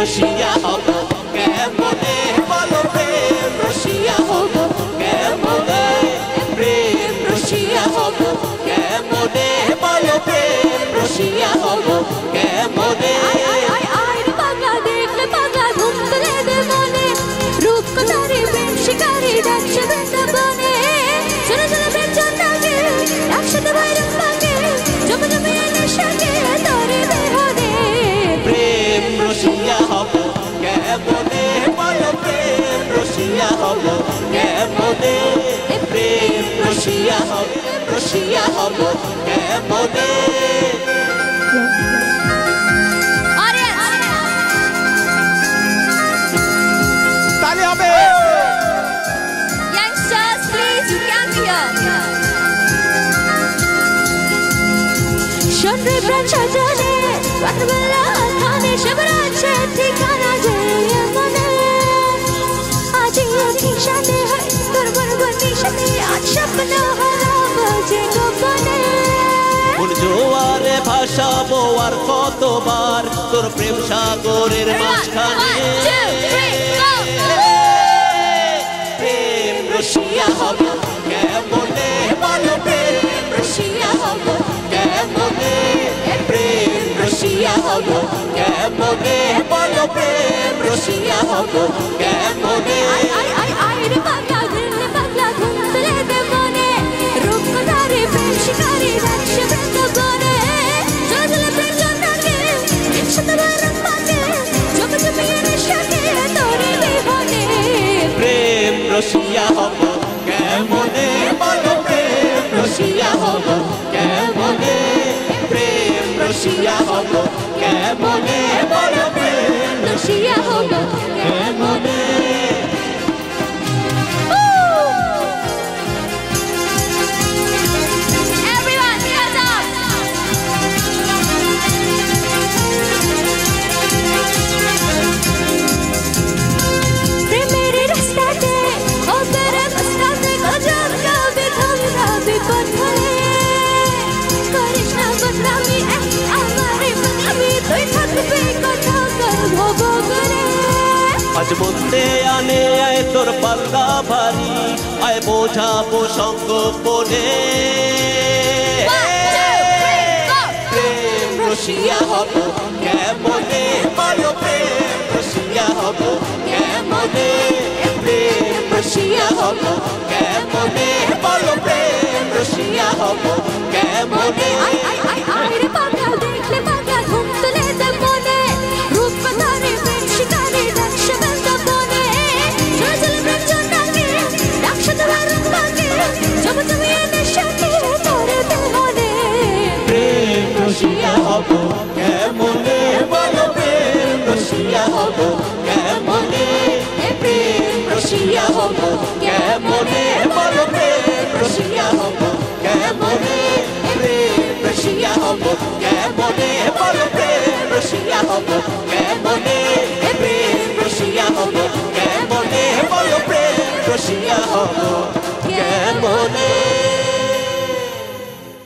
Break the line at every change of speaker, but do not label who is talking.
রসিয়া হব কেমনে বলো প্রেম রসিয়া হব কেমনে প্রেম রসিয়া হব কেমনে বলো প্রেম রসিয়া হব কেমনে রসিয়া হব কেমনে বলো প্রেম রসিয়া হব কেমনে প্রেম রসিয়া হব কেমনে তালি হবে
youngsters please you can be here শোনরে প্রাণ সাজনে রাতবেলা খানে সবরাছে ঠিকানা যে মনে আজ কি সাথে হয় তোর বরবনি সাথে আজ স্বপ্ন হারাব যে গোপনে
কোন জোয়ারে ভাসাবো আর কতবার তোর প্রেম সাগরের মাঝখানে প্রেম রসিয়া হব কেমনে বলো প্রেম রসিয়া হব কেমনে প্রেম রসিয়া হব কেমনে বলো প্রেম রসিয়া হব কেমনে
রে পাগলা ঘুমলে দে মনে রূপধারে প্রেম শিকারি রাখছে বৃন্দাবনে চলে প্রেম জন্নাকে শতবার পাকে জমে জমে নেশাকে তোরে বিহনে
প্রেম রসিয়া হব কেমনে বলো প্রেম রসিয়া হব কেমনে প্রেম রসিয়া হব কেমনে বলো প্রেম
রসিয়া হব
কেমনে
Everyone hands up প্রেমের রাস্তাতে ও তেরে রাস্তাতে গজব গাবে ধমরা বিপথে করিস না বদনামি আমারে বদনামি তুই থাকবি কথা করব করে
আজ বলতে আনে আয় তোর পাল্লা ভারী আয় বোঝাবো সঙ্গ বলে প্রেম রসিয়া হব কেমনে বলো প্রেম রসিয়া হব কেমনে প্রেম রসিয়া হব কেমনে বলো প্রেম রসিয়া হব কেমনে